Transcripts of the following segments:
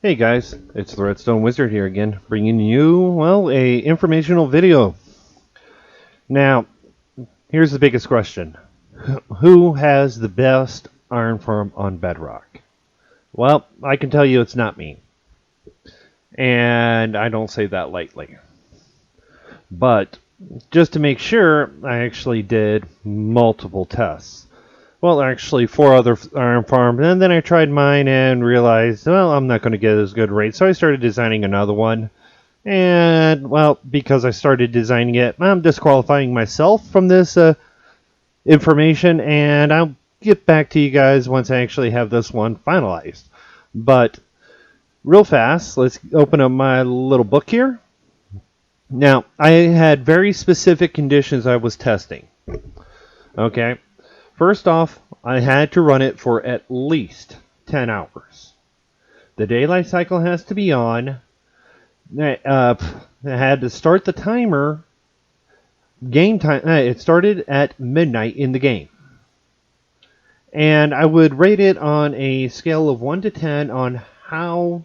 Hey guys, it's the Redstone Wizard here again, bringing you, well, a informational video. Now, here's the biggest question. Who has the best iron farm on Bedrock? Well, I can tell you it's not me. And I don't say that lightly. But, just to make sure, I actually did multiple tests. Well, actually, 4 other iron farms, and then I tried mine and realized, well, I'm not going to get as good rates, so I started designing another one. And, well, because I started designing it, I'm disqualifying myself from this information, and I'll get back to you guys once I actually have this one finalized. But, real fast, let's open up my little book here. Now, I had very specific conditions I was testing. Okay. First off, I had to run it for at least 10 hours. The daylight cycle has to be on. I had to start the timer. Game time. It started at midnight in the game. And I would rate it on a scale of 1 to 10 on how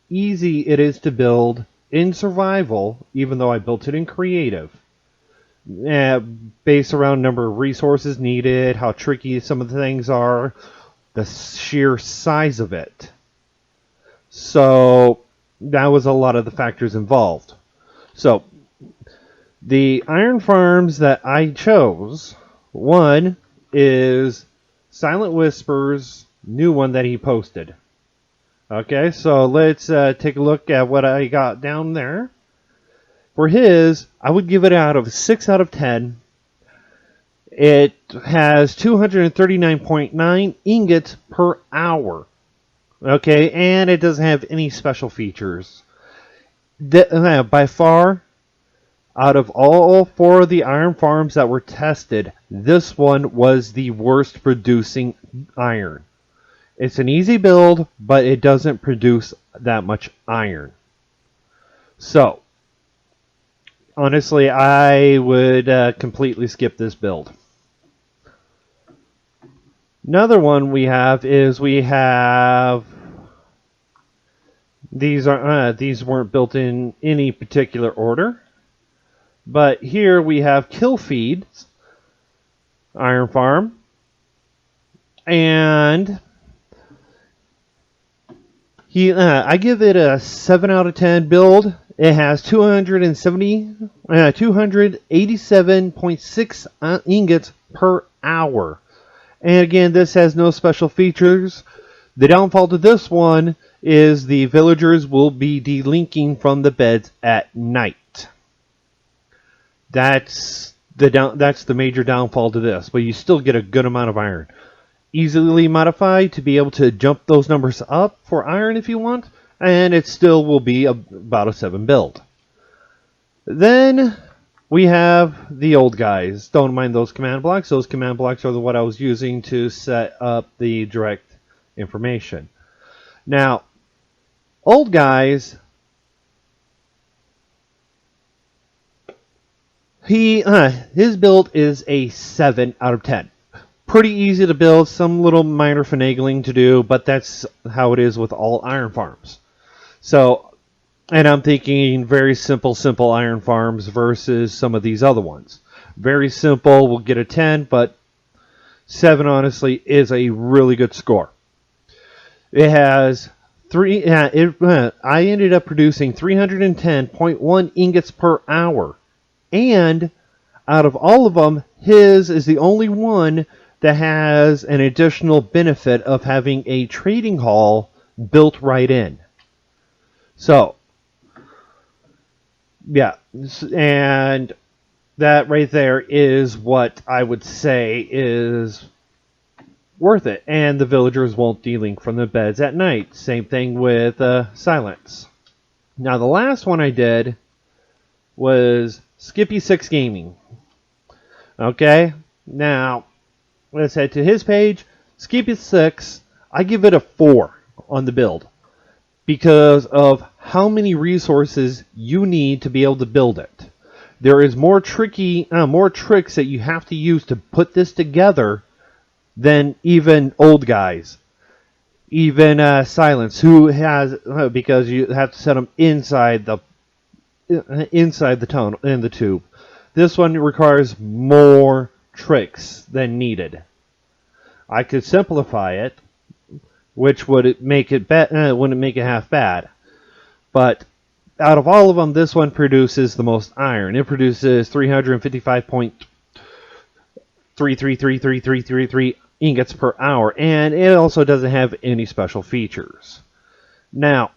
easy it is to build in survival, even though I built it in creative. Based around number of resources needed, how tricky some of the things are, the sheer size of it. So that was a lot of the factors involved. So the iron farms that I chose, one is Silent Whisper's new one that he posted. Okay, so let's take a look at what I got down there. For his, I would give it out of 6 out of 10. It has 239.9 ingots per hour. Okay, and it doesn't have any special features. By far, out of all 4 of the iron farms that were tested, this one was the worst producing iron. It's an easy build, but it doesn't produce that much iron. So, honestly, I would completely skip this build. Another one we have is these weren't built in any particular order, but here we have Killfeed's iron farm, and I give it a 7 out of 10 build. It has 287.6 ingots per hour. And again, this has no special features. The downfall to this one is the villagers will be delinking from the beds at night. That's the major downfall to this, but you still get a good amount of iron. Easily modified to be able to jump those numbers up for iron if you want, and it still will be about a 7 build. Then we have the old guys. Don't mind those command blocks. Those command blocks are what I was using to set up the direct information. Now, old guys, his build is a 7 out of 10. Pretty easy to build, some little minor finagling to do, but that's how it is with all iron farms. So, and I'm thinking very simple iron farms versus some of these other ones. Very simple, we'll get a 10, but 7 honestly is a really good score. It has I ended up producing 310.1 ingots per hour. And out of all of them, his is the only one that has an additional benefit of having a trading hall built right in. So, yeah, and that right there is what I would say is worth it. And the villagers won't delink from the beds at night. Same thing with Silence. Now, the last one I did was Skippy6 Gaming. Okay, now let's head to his page. Skippy6, I give it a 4 on the build because of how many resources you need to be able to build it. There is more tricks that you have to use to put this together than even old guys. Even Silence, who has because you have to set them inside the tunnel in the tube. This one requires more tricks than needed. I could simplify it, which would make it wouldn't make it half bad. But out of all of them, this one produces the most iron. It produces 355.333333 ingots per hour, and it also doesn't have any special features. Now,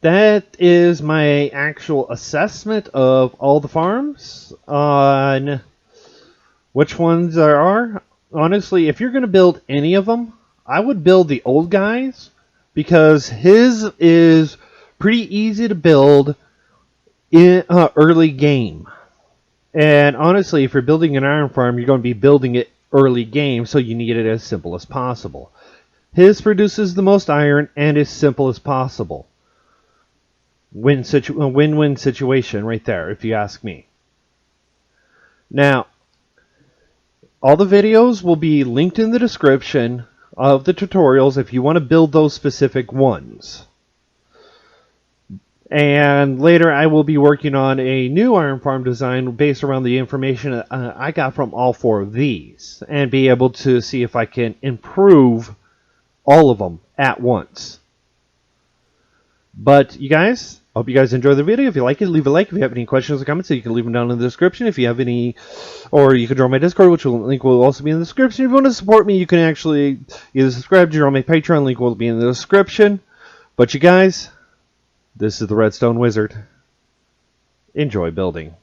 that is my actual assessment of all the farms on which ones there are. Honestly, if you're going to build any of them, I would build the old guys because his is pretty easy to build in early game. And honestly, if you're building an iron farm, you're going to be building it early game, so you need it as simple as possible. His produces the most iron and is simple as possible. Win-win situation right there, if you ask me. Now, all the videos will be linked in the description of the tutorials if you want to build those specific ones. And later I will be working on a new iron farm design based around the information I got from all four of these, and be able to see if I can improve all of them at once. But you guys, I hope you guys enjoy the video. If you like it, leave a like. If you have any questions or comments, you can leave them down in the description. If you have any, or you can join my Discord, which link will also be in the description. If you want to support me, you can actually either subscribe to join my Patreon. Link will be in the description. But you guys, this is the Redstone Wizard. Enjoy building.